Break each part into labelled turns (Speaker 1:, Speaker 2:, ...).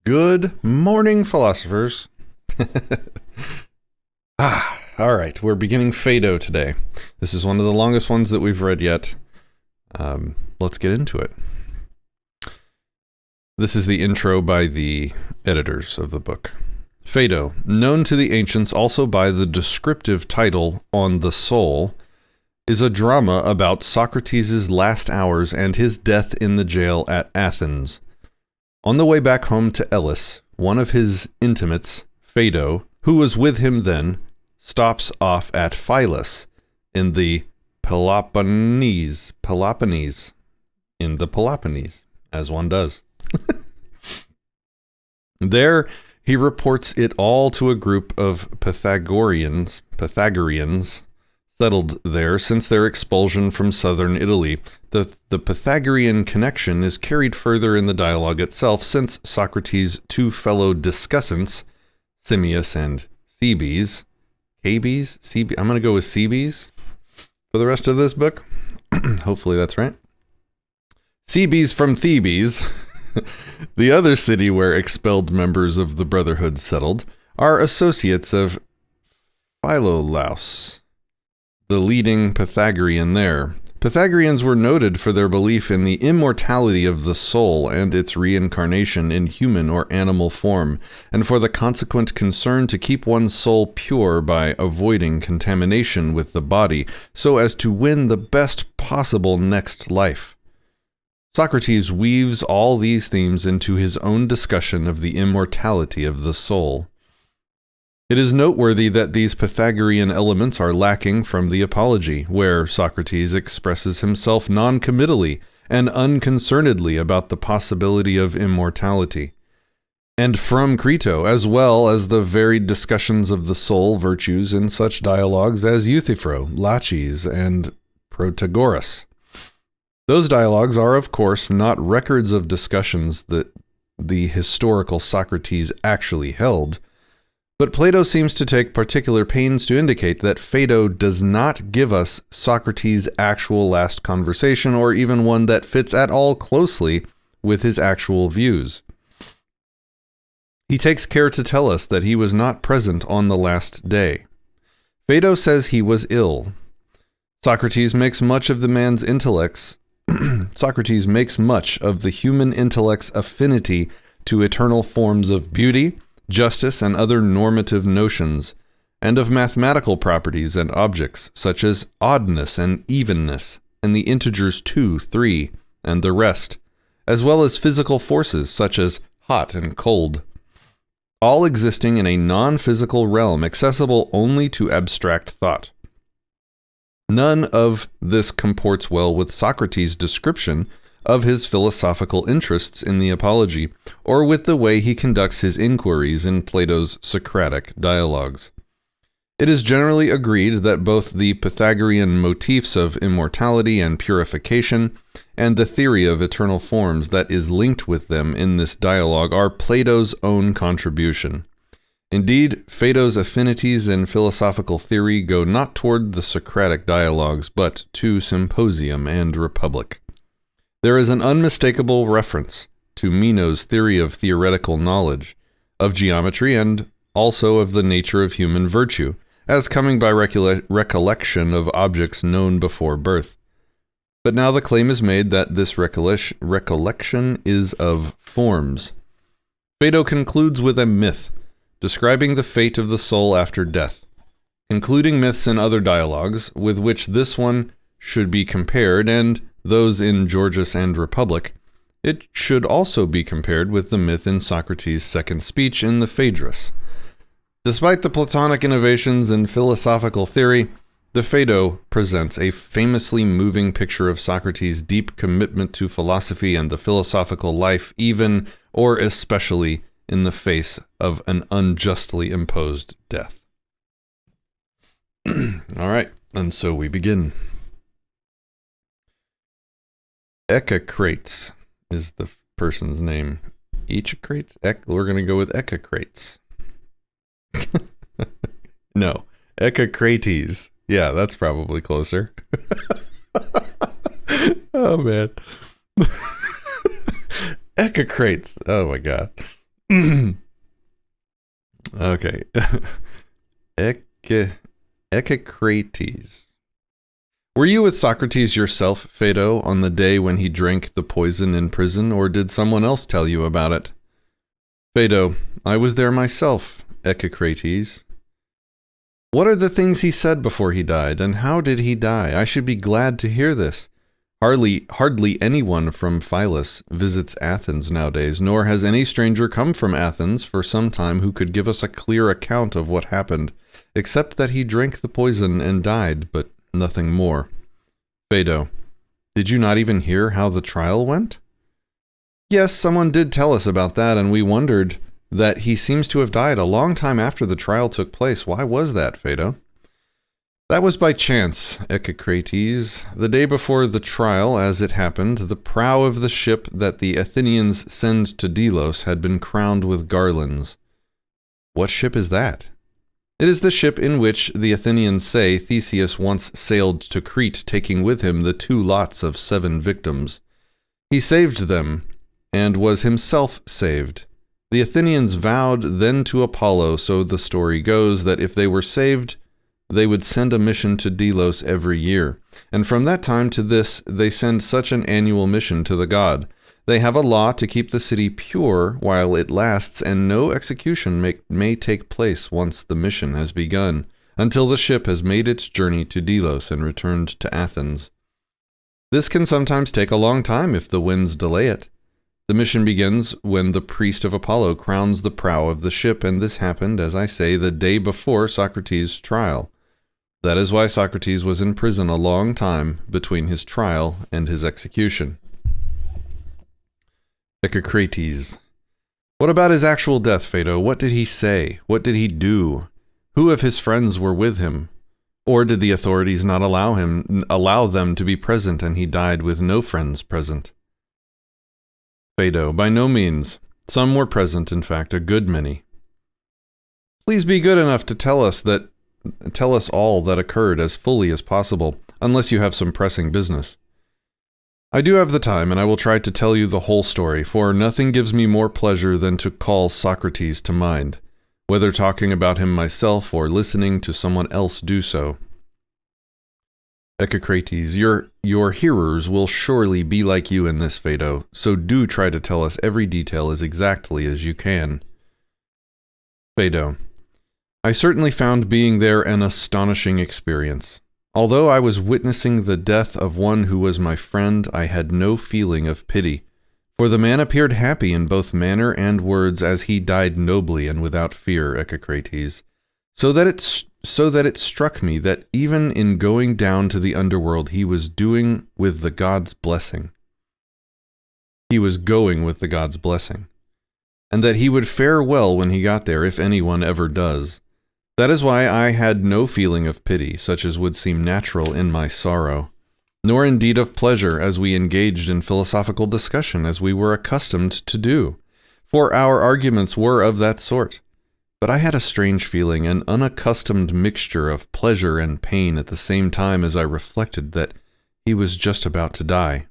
Speaker 1: Good morning, philosophers. All right. We're beginning Phaedo today. This is one of the longest ones that we've read yet. Let's get into it. This is the intro by the editors of the book. Phaedo, known to the ancients also by the descriptive title On the Soul, is a drama about Socrates' last hours and his death in the jail at Athens. On the way back home to Elis, one of his intimates, Phaedo, who was with him then, stops off at Philus in the Peloponnese, as one does. There, he reports it all to a group of Pythagoreans settled there since their expulsion from southern Italy. The Pythagorean connection is carried further in the dialogue itself, since Socrates' two fellow discussants, Simmias and Cebes, I'm going to go with Cebes for the rest of this book. Hopefully that's right. Cebes from Thebes, the other city where expelled members of the Brotherhood settled, are associates of Philolaus, the leading Pythagorean there. Pythagoreans were noted for their belief in the immortality of the soul and its reincarnation in human or animal form, and for the consequent concern to keep one's soul pure by avoiding contamination with the body, so as to win the best possible next life. Socrates weaves all these themes into his own discussion of the immortality of the soul. It is noteworthy that these Pythagorean elements are lacking from the Apology, where Socrates expresses himself non-committally and unconcernedly about the possibility of immortality, and from Crito, as well as the varied discussions of the soul virtues in such dialogues as Euthyphro, Laches, and Protagoras. Those dialogues are, of course, not records of discussions that the historical Socrates actually held, but Plato seems to take particular pains to indicate that Phaedo does not give us Socrates' actual last conversation, or even one that fits at all closely with his actual views. He takes care to tell us that he was not present on the last day. Phaedo says he was ill. Socrates makes much of the human intellect's affinity to eternal forms of beauty, justice, and other normative notions, and of mathematical properties and objects, such as oddness and evenness, and the integers 2, 3, and the rest, as well as physical forces, such as hot and cold, all existing in a non-physical realm accessible only to abstract thought. None of this comports well with Socrates' description of his philosophical interests in the Apology, or with the way he conducts his inquiries in Plato's Socratic dialogues. It is generally agreed that both the Pythagorean motifs of immortality and purification, and the theory of eternal forms that is linked with them in this dialogue, are Plato's own contribution. Indeed, Phaedo's affinities in philosophical theory go not toward the Socratic dialogues, but to Symposium and Republic. There is an unmistakable reference to Meno's theory of theoretical knowledge, of geometry, and also of the nature of human virtue, as coming by recollection of objects known before birth. But now the claim is made that this recollection is of forms. Phaedo concludes with a myth, describing the fate of the soul after death, including myths in other dialogues, with which this one should be compared, and those in Gorgias and Republic. It should also be compared with the myth in Socrates' second speech in the Phaedrus. Despite the Platonic innovations in philosophical theory, the Phaedo presents a famously moving picture of Socrates' deep commitment to philosophy and the philosophical life, even or especially in the face of an unjustly imposed death. All right, and so we begin. Echecrates is the person's name. Echecrates? We're going to go with Echecrates. No, Echecrates. Yeah, that's probably closer. Oh, man. Echecrates. Oh, my God. Okay. Echecrates. Were you with Socrates yourself, Phaedo, on the day when he drank the poison in prison, or did someone else tell you about it? Phaedo, I was there myself, Echecrates. What are the things he said before he died, and how did he die? I should be glad to hear this. Hardly anyone from Philus visits Athens nowadays, nor has any stranger come from Athens for some time who could give us a clear account of what happened, except that he drank the poison and died, but nothing more. Phaedo, did you not even hear how the trial went? Yes, someone did tell us about that, and we wondered that he seems to have died a long time after the trial took place. Why was that, Phaedo? That was by chance, Echecrates. The day before the trial, as it happened, the prow of the ship that the Athenians send to Delos had been crowned with garlands. What ship is that? It is the ship in which the Athenians say Theseus once sailed to Crete, taking with him the 2 lots of 7 victims. He saved them, and was himself saved. The Athenians vowed then to Apollo, so the story goes, that if they were saved, they would send a mission to Delos every year. And from that time to this, they send such an annual mission to the god. They have a law to keep the city pure while it lasts, and no execution may take place once the mission has begun, until the ship has made its journey to Delos and returned to Athens. This can sometimes take a long time if the winds delay it. The mission begins when the priest of Apollo crowns the prow of the ship, and this happened, as I say, the day before Socrates' trial. That is why Socrates was in prison a long time between his trial and his execution. Echecrates. What about his actual death, Phaedo? What did he say? What did he do? Who of his friends were with him? Or did the authorities not allow them to be present, and he died with no friends present? Phaedo. By no means. Some were present, in fact, a good many. Please be good enough to tell us all that occurred as fully as possible, unless you have some pressing business. I do have the time, and I will try to tell you the whole story, for nothing gives me more pleasure than to call Socrates to mind, whether talking about him myself or listening to someone else do so. Echecrates, your hearers will surely be like you in this, Phaedo, so do try to tell us every detail as exactly as you can. Phaedo, I certainly found being there an astonishing experience. Although I was witnessing the death of one who was my friend, I had no feeling of pity, for the man appeared happy in both manner and words as he died nobly and without fear, Echecrates, so that it struck me that even in going down to the underworld he was doing with the god's blessing. He was going with the god's blessing, and that he would fare well when he got there, if anyone ever does. That is why I had no feeling of pity, such as would seem natural in my sorrow, nor indeed of pleasure as we engaged in philosophical discussion as we were accustomed to do, for our arguments were of that sort. But I had a strange feeling, an unaccustomed mixture of pleasure and pain at the same time as I reflected that he was just about to die.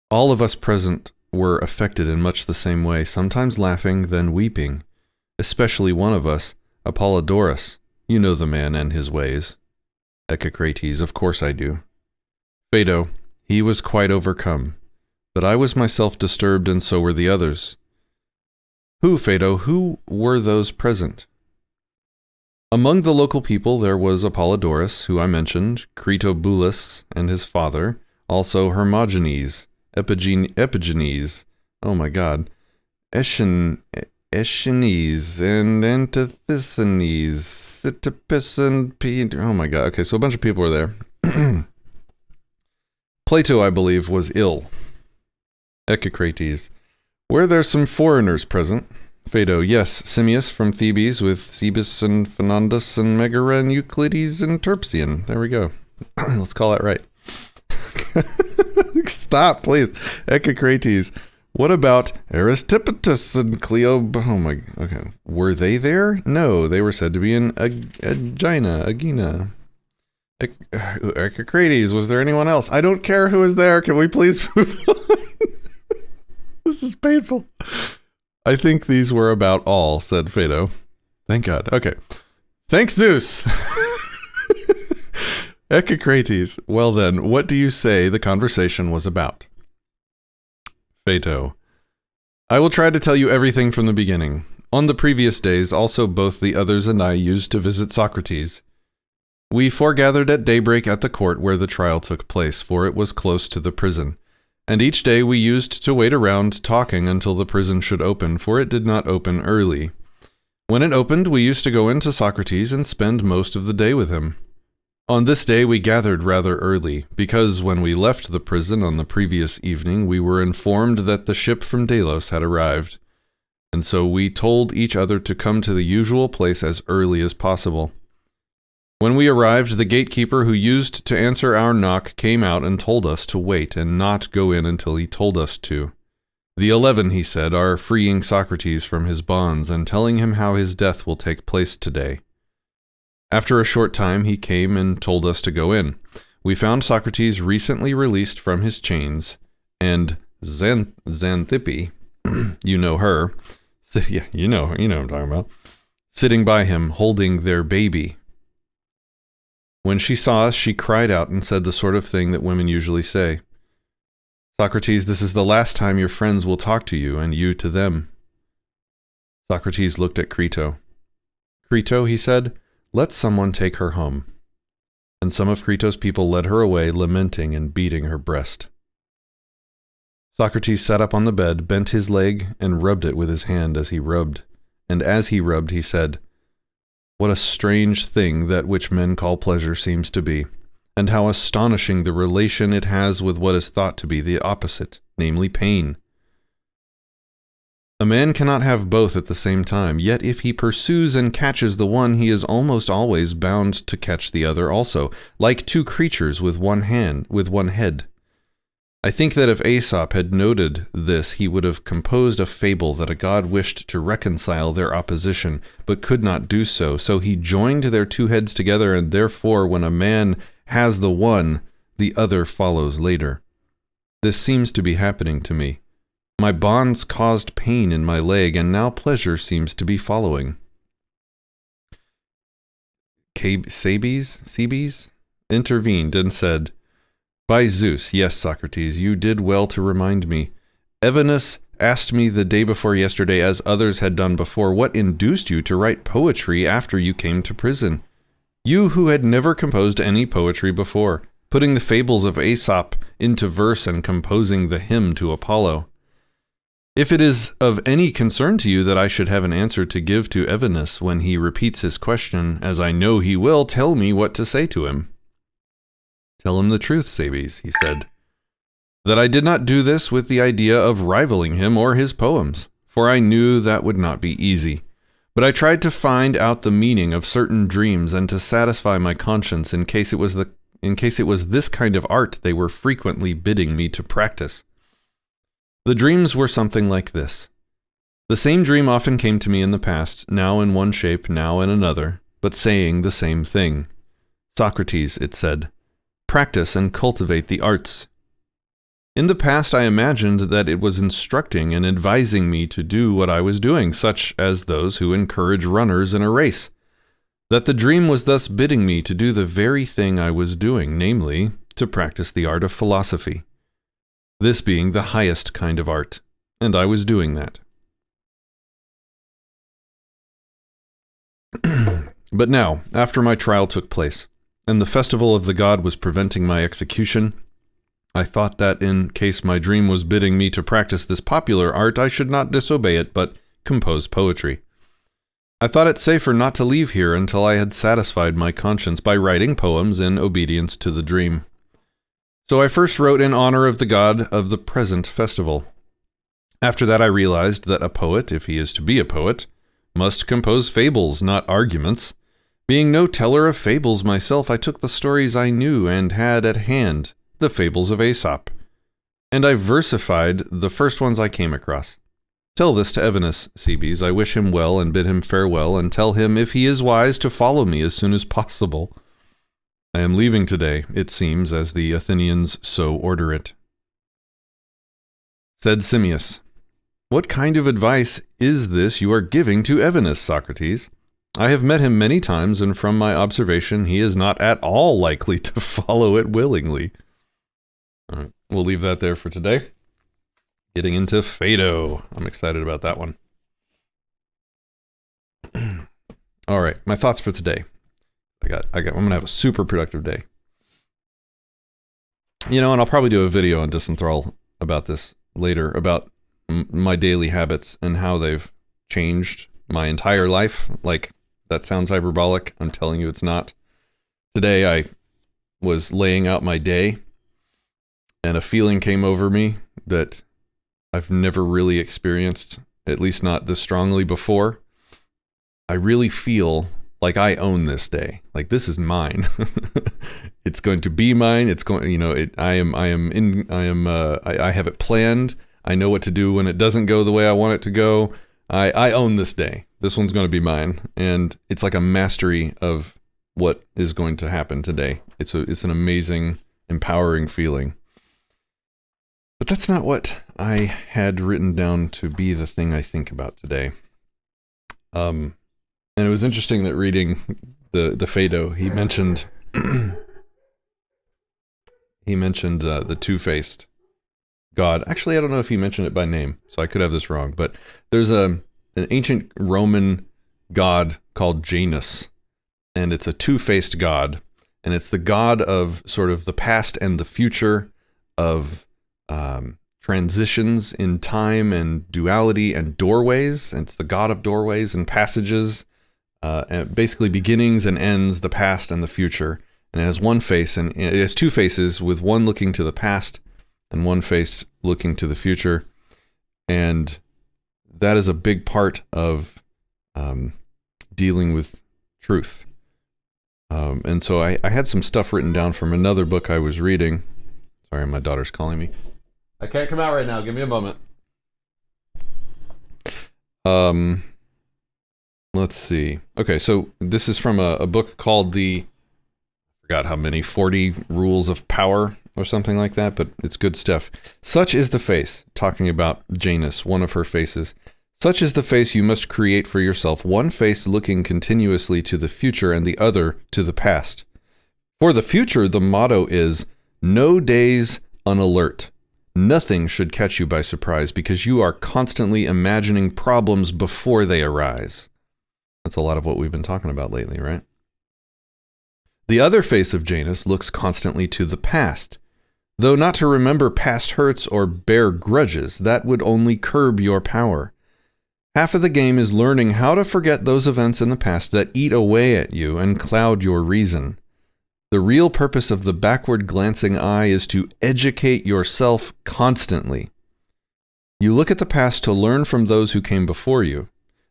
Speaker 1: All of us present were affected in much the same way, sometimes laughing, then weeping, especially one of us, Apollodorus. You know the man and his ways. Echecrates, of course I do. Phaedo, he was quite overcome, but I was myself disturbed, and so were the others. Who were those present? Among the local people there was Apollodorus, who I mentioned, Critobulus and his father, also Hermogenes, Epigenes, oh my god, Aeschines, and Antithysenes, Sittipus, and oh my god, okay, so a bunch of people were there. Plato, I believe, was ill. Echecrates, were there some foreigners present? Phaedo, yes, Simmias from Thebes with Cebus and Phanondus and Megara and Euclides and Terpsian. There we go. Let's call that right. Stop, please. Echecrates, what about Aristippus and Cleo? Oh my, okay. Were they there? No, they were said to be in Aegina. Echecrates, was there anyone else? I don't care who was there. Can we please move on? This is painful. I think these were about all, said Phaedo. Thank God. Okay. Thanks, Zeus! Echecrates, well then, what do you say the conversation was about? Phaedo, I will try to tell you everything from the beginning. On the previous days, also both the others and I used to visit Socrates. We foregathered at daybreak at the court where the trial took place, for it was close to the prison. And each day we used to wait around talking until the prison should open, for it did not open early. When it opened, we used to go into Socrates and spend most of the day with him. On this day we gathered rather early, because when we left the prison on the previous evening, we were informed that the ship from Delos had arrived. And so we told each other to come to the usual place as early as possible. When we arrived, the gatekeeper who used to answer our knock came out and told us to wait and not go in until he told us to. The 11, he said, are freeing Socrates from his bonds and telling him how his death will take place today. After a short time, he came and told us to go in. We found Socrates recently released from his chains, and Xanthippe, you know her, yeah, you know what I'm talking about, sitting by him, holding their baby. When she saw us, she cried out and said the sort of thing that women usually say. Socrates, this is the last time your friends will talk to you, and you to them. Socrates looked at Crito. Crito, he said, let someone take her home. And some of Crito's people led her away, lamenting and beating her breast. Socrates sat up on the bed, bent his leg, and rubbed it with his hand as he rubbed. And as he rubbed, he said, what a strange thing that which men call pleasure seems to be, and how astonishing the relation it has with what is thought to be the opposite, namely pain. A man cannot have both at the same time, yet if he pursues and catches the one, he is almost always bound to catch the other also, like two creatures with one head. I think that if Aesop had noted this, he would have composed a fable that a god wished to reconcile their opposition, but could not do so, so he joined their two heads together, and therefore when a man has the one, the other follows later. This seems to be happening to me. My bonds caused pain in my leg, and now pleasure seems to be following. Cebes intervened and said, by Zeus, yes, Socrates, you did well to remind me. Evenus asked me the day before yesterday, as others had done before, what induced you to write poetry after you came to prison? You who had never composed any poetry before, putting the fables of Aesop into verse and composing the hymn to Apollo. If it is of any concern to you that I should have an answer to give to Evenus when he repeats his question, as I know he will, tell me what to say to him. Tell him the truth, Cebes, he said, that I did not do this with the idea of rivaling him or his poems, for I knew that would not be easy. But I tried to find out the meaning of certain dreams and to satisfy my conscience in case it was this kind of art they were frequently bidding me to practice. The dreams were something like this. The same dream often came to me in the past, now in one shape, now in another, but saying the same thing. Socrates, it said, practice and cultivate the arts. In the past I imagined that it was instructing and advising me to do what I was doing, such as those who encourage runners in a race. That the dream was thus bidding me to do the very thing I was doing, namely, to practice the art of philosophy. This being the highest kind of art, and I was doing that. But now, after my trial took place, and the festival of the god was preventing my execution, I thought that in case my dream was bidding me to practice this popular art, I should not disobey it, but compose poetry. I thought it safer not to leave here until I had satisfied my conscience by writing poems in obedience to the dream. So I first wrote in honor of the god of the present festival. After that I realized that a poet, if he is to be a poet, must compose fables, not arguments. Being no teller of fables myself, I took the stories I knew and had at hand, the fables of Aesop, and I versified the first ones I came across. Tell this to Evenus, Cebes. I wish him well and bid him farewell, and tell him, if he is wise, to follow me as soon as possible. I am leaving today, it seems, as the Athenians so order it. Said Simmias, What kind of advice is this you are giving to Evenus, Socrates? I have met him many times, and from my observation, he is not at all likely to follow it willingly. All right, we'll leave that there for today. Getting into Phaedo. I'm excited about that one. All right, my thoughts for today. I'm gonna have a super productive day. You know, and I'll probably do a video on Disenthrall about this later, about my daily habits and how they've changed my entire life. Like, that sounds hyperbolic. I'm telling you it's not. Today I was laying out my day, and a feeling came over me that I've never really experienced, at least not this strongly before. I really feel like I own this day. Like, this is mine. It's going to be mine. It's going, you know, I have it planned. I know what to do when it doesn't go the way I want it to go. I own this day. This one's going to be mine. And it's like a mastery of what is going to happen today. It's an amazing, empowering feeling. But that's not what I had written down to be the thing I think about today. And it was interesting that reading the Phaedo, he mentioned the two-faced god. Actually, I don't know if he mentioned it by name, so I could have this wrong. But there's an ancient Roman god called Janus, and it's a two-faced god, and it's the god of sort of the past and the future, of transitions in time and duality and doorways. And it's the god of doorways and passages, and basically beginnings and ends, the past and the future. And it has one face, and it has two faces, with one looking to the past and one face looking to the future. And that is a big part of dealing with truth. And so I had some stuff written down from another book I was reading. Sorry, my daughter's calling me. I can't come out right now. Give me a moment. Let's see. Okay, so this is from a book called I forgot how many, 40 Rules of Power or something like that, but it's good stuff. Such is the face, talking about Janus, one of her faces. Such is the face you must create for yourself, one face looking continuously to the future and the other to the past. For the future, the motto is, no days unalert. Nothing should catch you by surprise because you are constantly imagining problems before they arise. That's a lot of what we've been talking about lately, right? The other face of Janus looks constantly to the past. Though not to remember past hurts or bear grudges, that would only curb your power. Half of the game is learning how to forget those events in the past that eat away at you and cloud your reason. The real purpose of the backward-glancing eye is to educate yourself constantly. You look at the past to learn from those who came before you.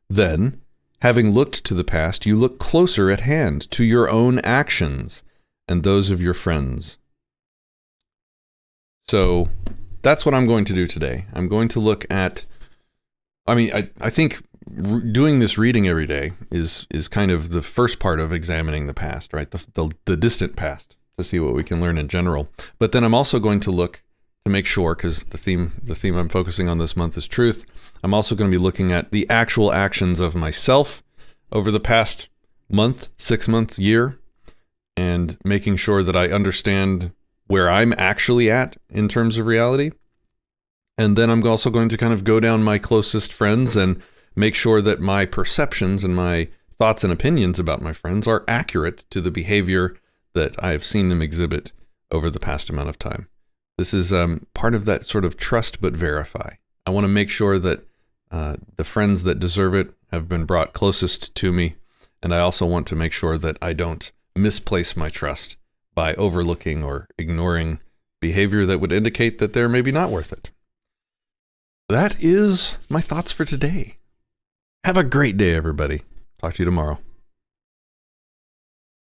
Speaker 1: Then, having looked to the past, you look closer at hand to your own actions and those of your friends. So, that's what I'm going to do today. I'm going to look at... I think doing this reading every day is kind of the first part of examining the past, right? The distant past, to see what we can learn in general. But then I'm also going to look to make sure, because the theme I'm focusing on this month is truth. I'm also going to be looking at the actual actions of myself over the past month, 6 months, year, and making sure that I understand where I'm actually at in terms of reality. And then I'm also going to kind of go down my closest friends and make sure that my perceptions and my thoughts and opinions about my friends are accurate to the behavior that I have seen them exhibit over the past amount of time. This is part of that sort of trust but verify. I want to make sure that the friends that deserve it have been brought closest to me, and I also want to make sure that I don't misplace my trust by overlooking or ignoring behavior that would indicate that they're maybe not worth it. That is my thoughts for today. Have a great day, everybody. Talk to you tomorrow.